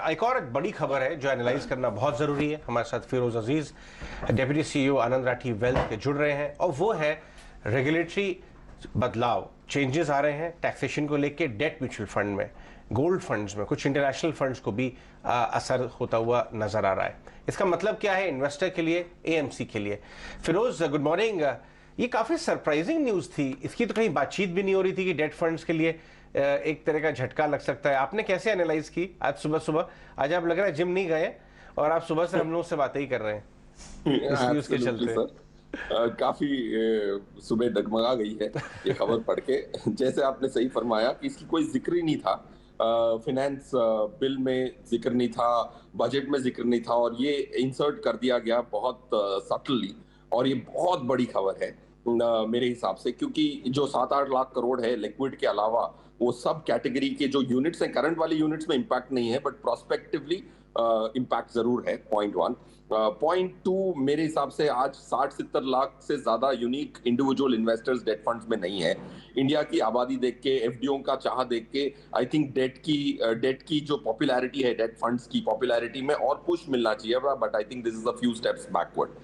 एक और बड़ी खबर है जो एनालाइज करना बहुत जरूरी है। हमारे साथ फिरोज अजीज, डेप्यूटी सीईओ आनंद राठी वेल्थ के जुड़ रहे हैं, और वो है रेगुलेटरी बदलाव, चेंजेस आ रहे हैं टैक्सेशन को लेके डेट म्यूचुअल फंड में, गोल्ड फंड्स में, कुछ इंटरनेशनल फंड्स को भी असर होता हुआ नजर आ रहा है। इसका मतलब क्या है इन्वेस्टर के लिए, एएमसी के लिए? Firoz, good morning. ये काफी सरप्राइजिंग न्यूज थी, इसकी तो कहीं बातचीत भी नहीं हो रही थी कि डेट फंड्स के लिए एक तरह का झटका लग सकता है। आपने कैसे एनालाइज की आज सुबह सुबह? आज आप लग रहा है जिम नहीं गए और आप सुबह से हम लोगों से बातें ही कर रहे हैं इस न्यूज के चलते। काफी सुबह डगमगा गई है ये खबर पढ़ के। जैसे आपने सही फरमाया कि इसकी कोई जिक्र ही नहीं था, फिनेंस बिल में जिक्र नहीं था, बजट में जिक्र नहीं था, और ये इंसर्ट कर दिया गया बहुत सटली। और ये बहुत बड़ी खबर है मेरे हिसाब से, क्योंकि जो 7-8 लाख करोड़ है लिक्विड के अलावा, वो सब कैटेगरी के जो यूनिट्स हैं, करंट वाली यूनिट्स में इम्पैक्ट नहीं है, बट प्रोस्पेक्टिवली इम्पैक्ट जरूर है। पॉइंट 1। पॉइंट 2, मेरे हिसाब से आज 60-70 लाख से ज्यादा unique individual investors date funds में नहीं है। इंडिया की आबादी देख के, एफडीओ का चाह देख के, आई थिंक डेट की जो पॉपुलैरिटी है, डेट फंड्स की पॉपुलैरिटी में और पुश मिलना चाहिए, but I think this is a few steps backward.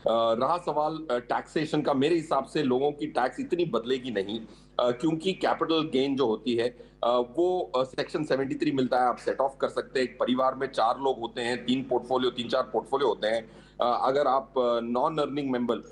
रहा सवाल टैक्सेशन का, मेरे हिसाब से लोगों की टैक्स इतनी बदलेगी नहीं, क्योंकि कैपिटल गेन जो होती है वो सेक्शन 73 मिलता है, आप सेट ऑफ कर सकते हैं। एक परिवार में 4 लोग होते हैं, 3-4 पोर्टफोलियो होते हैं। अगर आप नॉन अर्निंग मेंबर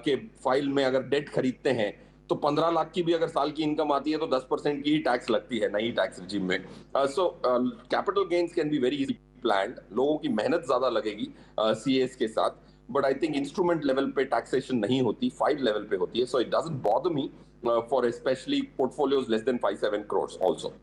के फाइल में अगर डेट खरीदते हैं, तो 15 लाख की भी अगर साल की इनकम आती है तो 10% की ही टैक्स लगती है नई टैक्स रिजीम में। So capital gains can be very easy planned, लोगों की मेहनत ज्यादा लगेगी सीएस के साथ, but I think instrument level पे टैक्सेशन नहीं होती, फाइल लेवल पे होती है। So it doesn't bother me for specially portfolios less than 5-7 crore also.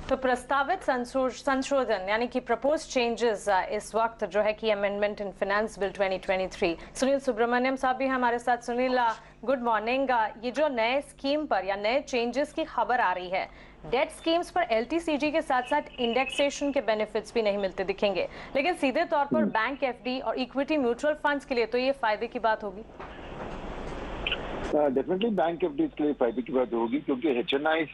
तो प्रस्तावित संशोधन यानी कि प्रपोज चेंजेस इस वक्त जो है कि amendment in finance bill 2023, Sunil Subramaniam साहब भी हमारे साथ। Sunil, good morning. ये जो नए स्कीम पर या नए चेंजेस की खबर आ रही है, डेट स्कीम्स पर एलटीसीजी के साथ साथ इंडेक्सेशन के बेनिफिट्स भी नहीं मिलते दिखेंगे, लेकिन सीधे तौर पर बैंक एफडी और इक्विटी म्यूचुअल फंड्स के लिए तो ये फायदे की बात होगी। डेफिनेटली बैंक एफडी के लिए फायदे की बात होगी, क्योंकि एचएनआई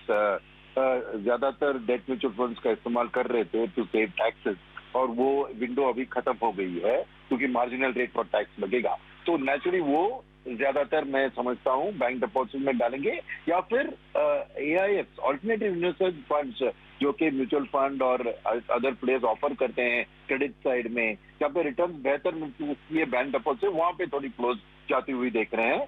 ज्यादातर डेट म्यूचुअल फंड्स का इस्तेमाल कर रहे थे टू सेव टैक्सेस, और वो विंडो अभी खत्म हो गई है क्योंकि मार्जिनल रेट पर टैक्स लगेगा। तो नेचुरली वो ज्यादातर मैं समझता हूँ बैंक डिपॉजिट में डालेंगे, या फिर एआईएफ ऑल्टरनेटिव इन्वेस्टमेंट फंड्स जो कि म्यूचुअल फंड और अदर प्लेयर्स ऑफर करते हैं क्रेडिट साइड में, जहाँ पे रिटर्न बेहतर मिलती है, इसलिए बैंक डिपॉजिट वहां पे थोड़ी क्लोज जाती हुई देख रहे हैं।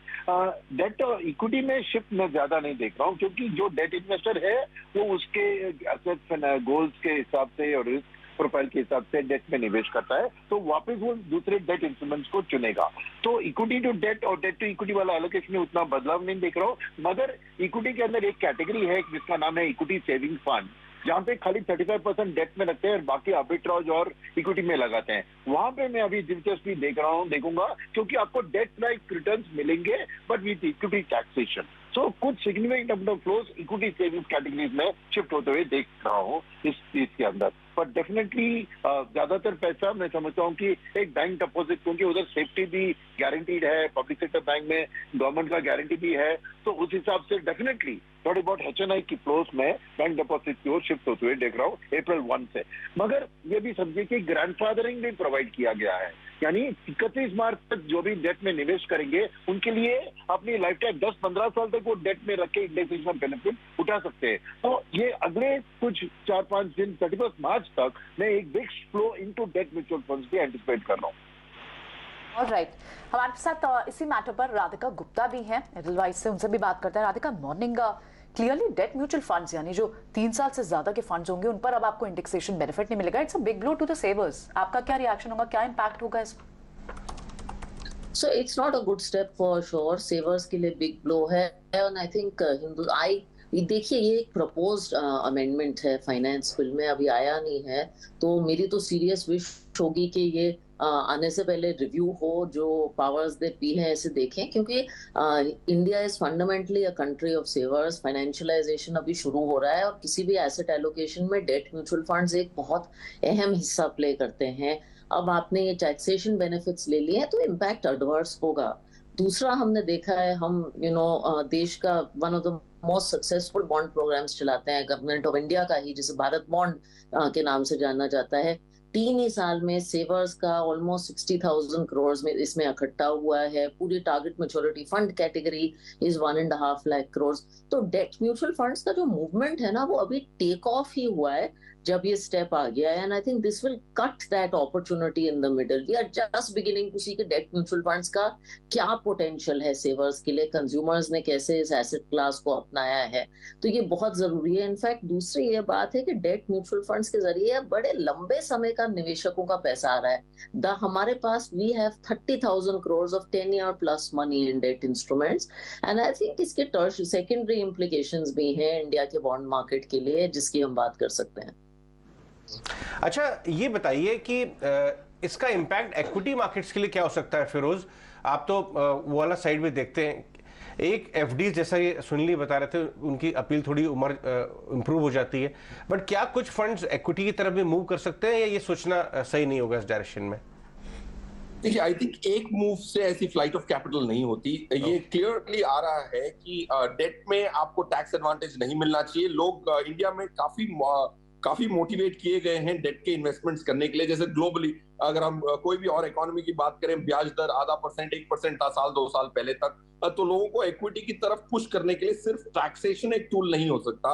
डेट और इक्विटी में शिफ्ट मैं ज्यादा नहीं देख रहा हूँ, क्योंकि जो डेट इन्वेस्टर है वो उसके एसेट्स गोल्स के हिसाब से और रिस्क प्रोफाइल के हिसाब से डेट में निवेश करता है, तो वापस वो दूसरे डेट इंस्ट्रूमेंट्स को चुनेगा। तो इक्विटी टू डेट और डेट टू इक्विटी वाला एलोकेशन में उतना बदलाव नहीं देख रहा हूँ, मगर इक्विटी के अंदर एक कैटेगरी है जिसका नाम है इक्विटी सेविंग फंड, जहाँ पे खाली 35% डेट में रखते हैं और बाकी आर्बिट्राज और इक्विटी में लगाते हैं। वहां पे मैं अभी दिलचस्पी देखूंगा, क्योंकि आपको डेट लाइक रिटर्न्स मिलेंगे बट विद इक्विटी टैक्सेशन। सो कुछ significant number of flows equity savings categories में शिफ्ट होते हुए देख रहा हूँ इस चीज के अंदर। पर डेफिनेटली ज्यादातर पैसा मैं समझता हूँ कि एक बैंक डिपॉजिट, क्योंकि उधर सेफ्टी भी गारंटीड है, पब्लिक सेक्टर बैंक में गवर्नमेंट का गारंटी भी है, तो उस हिसाब से डेफिनेटली थोड़ी बहुत एचएनआई की फ्लोस में बैंक डिपॉजिट की ओर शिफ्ट होते हुए देख रहा हूँ अप्रैल 1 से। मगर ये भी समझिए कि ग्रैंडफादरिंग भी प्रोवाइड किया गया है, यानी 31 मार्च तक जो भी डेट में निवेश करेंगे उनके लिए अपनी लाइफ टाइम 10-15 साल तक वो डेट में रख के इंडेक्सेशन बेनिफिट उठा सकते हैं। तो ये अगले कुछ 4-5 दिन 31 मार्च तक मैं एक big flow into date mutual funds की एंटिसिपेट कर रहा हूँ। ऑलराइट, हमारे साथ इसी मैटर पर राधिका गुप्ता भी हैं एडलवाइस से, उनसे भी बात करते हैं। Radhika, morning. Clearly date mutual funds यानी जो 3 साल से ज्यादा के फंड्स होंगे उन पर अब आपको इंडेक्सेशन बेनिफिट नहीं मिलेगा। It's a big blow to the savers. आपका क्या रिएक्शन होगा, क्या इंपैक्ट होगा इस? So it's not a good step for sure. Savers के लिए big blow है, and I think देखिए ये एक प्रपोज्ड अमेंडमेंट है, फाइनेंस बिल में अभी आया नहीं है, तो मेरी तो सीरियस विश होगी कि ये आने से पहले रिव्यू हो, जो पावर्स दे पी हैं ऐसे देखें, क्योंकि India is fundamentally a country of savers. Financialisation अभी शुरू हो रहा है और किसी भी एसेट एलोकेशन में डेट म्यूचुअल फंड्स एक बहुत अहम हिस्सा प्ले करते हैं। अब आपने ये टैक्सेशन बेनिफिट्स ले लिए हैं तो इम्पैक्ट एडवर्स होगा। दूसरा हमने देखा है, हम देश का one of the most successful bond programmes चलाते हैं गवर्नमेंट ऑफ इंडिया का ही, जिसे भारत बॉन्ड के नाम से जाना जाता है। 3 ही साल में सेवर्स का ऑलमोस्ट 60,000 करोड़ में इसमें इकट्ठा हुआ है। पूरी target maturity fund category is 1.5 lakh crore. तो डेट म्यूचुअल फंड्स का जो मूवमेंट है ना, वो अभी टेक ऑफ ही हुआ है जब ये स्टेप आ गया है। And I think this will cut that opportunity in the middle. We are just beginning to see कि डेट म्यूचुअल फंड्स का क्या पोटेंशियल है सेवर्स के लिए, कंज्यूमर्स ने कैसे इस एसेट क्लास को अपनाया है। तो ये बहुत जरूरी है। इनफैक्ट दूसरी ये बात है कि डेट म्यूचुअल फंड्स के जरिए बड़े लंबे समय का निवेशकों का पैसा आ रहा है। हमारे पास we have 30,000 crore of 10 year plus money in debt instruments. And I think इसके सेकेंडरी इम्प्लीकेशंस भी हैं इंडिया के बॉन्ड मार्केट के लिए, जिसकी हम बात कर सकते हैं। अच्छा, ये बताइए कि इसका इम्पैक्ट इक्विटी मार्केट्स के लिए क्या हो सकता है फिरोज? आप तो वो वाला साइड भी देखते हैं। एक एफडी जैसा ये सुनील बता रहे थे, उनकी अपील थोड़ी उम्र इंप्रूव हो जाती है, बट क्या कुछ फंड्स इक्विटी की तरफ भी मूव कर सकते हैं या ये सोचना सही नहीं होगा इस डायरेक्शन में? देखिए, आई थिंक एक मूव से ऐसी फ्लाइट ऑफ कैपिटल नहीं होती। ये क्लियरली आ रहा है कि डेट में आपको टैक्स एडवांटेज नहीं मिलना चाहिए। लोग इंडिया में काफी मोटिवेट किए गए हैं डेट के इन्वेस्टमेंट्स करने के लिए। जैसे ग्लोबली अगर हम कोई भी और इकोनॉमी की बात करें, ब्याज दर 0.5%, 1% था साल 2 साल पहले तक। तो लोगों को इक्विटी की तरफ पुश करने के लिए सिर्फ टैक्सेशन एक टूल नहीं हो सकता,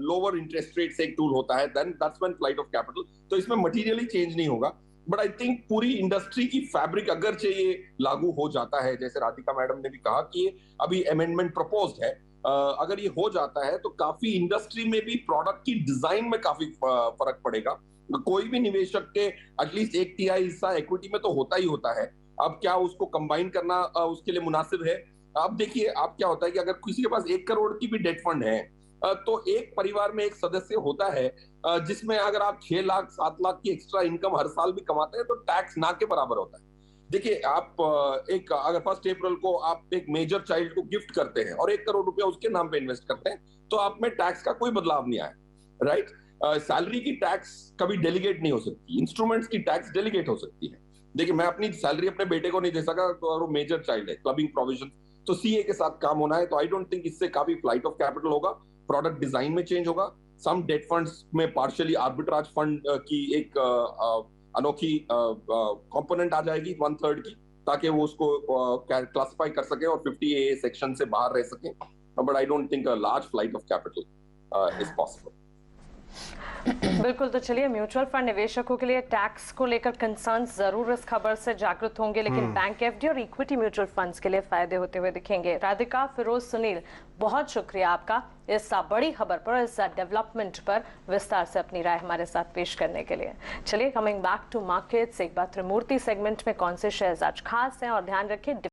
लोअर इंटरेस्ट रेट से एक टूल होता है, then that's when flight of capital. तो इसमें मटीरियली चेंज नहीं होगा, बट आई थिंक पूरी इंडस्ट्री की फैब्रिक अगर ये लागू हो जाता है, जैसे राधिका मैडम ने भी कहा कि अभी अमेंडमेंट प्रपोज्ड है, अगर ये हो जाता है तो काफी इंडस्ट्री में भी प्रोडक्ट की डिजाइन में काफी फर्क पड़ेगा। कोई भी निवेशक के एटलीस्ट 1/3 हिस्सा इक्विटी में तो होता ही होता है। अब क्या उसको कंबाइन करना उसके लिए मुनासिब है? अब देखिए, अब क्या होता है कि अगर किसी के पास 1 करोड़ की भी डेट फंड है, तो एक परिवार में एक सदस्य होता है जिसमें अगर आप 6 लाख 7 लाख की एक्स्ट्रा इनकम हर साल भी कमाते हैं तो टैक्स ना के बराबर होता है। देखिए, आप अगर 1 अप्रैल को आप एक मेजर चाइल्ड को गिफ्ट करते हैं और 1 करोड़ रुपया उसके नाम पे इन्वेस्ट करते हैं, तो आप में टैक्स का कोई बदलाव नहीं आया, राइट? सैलरी की टैक्स कभी डेलीगेट नहीं हो सकती, इंस्ट्रूमेंट्स की टैक्स डेलीगेट हो सकती है। देखिए, मैं अपनी सैलरी अपने बेटे को नहीं दे सका, तो वो मेजर चाइल्ड है, क्लबिंग प्रोविजन, तो सीए के साथ काम होना है। तो आई डोंट थिंक इससे काफी फ्लाइट ऑफ कैपिटल होगा, प्रोडक्ट डिजाइन में चेंज होगा। सम डेट फंड्स में पार्शियली आर्बिट्राज फंड की एक अनोखी कंपोनेंट आ जाएगी 1/3 की, ताकि वो उसको क्लासिफाई कर सके और 50A सेक्शन से बाहर रह सके। But I don't think a large flight of capital is possible. बिल्कुल। तो चलिए, म्यूचुअल फंड निवेशकों के लिए टैक्स को लेकर कंसर्न्स जरूर इस खबर से जागृत होंगे, लेकिन बैंक एफडी और इक्विटी म्यूचुअल फंड्स के लिए फायदे होते हुए दिखेंगे। राधिका, फिरोज, सुनील, बहुत शुक्रिया आपका इस बड़ी खबर पर, इस डेवलपमेंट पर विस्तार से अपनी राय हमारे साथ पेश करने के लिए। चलिए, कमिंग बैक टू मार्केट्स, एक बार त्रिमूर्ति सेगमेंट में कौन से शेयर्स आज खास हैं, और ध्यान रखिए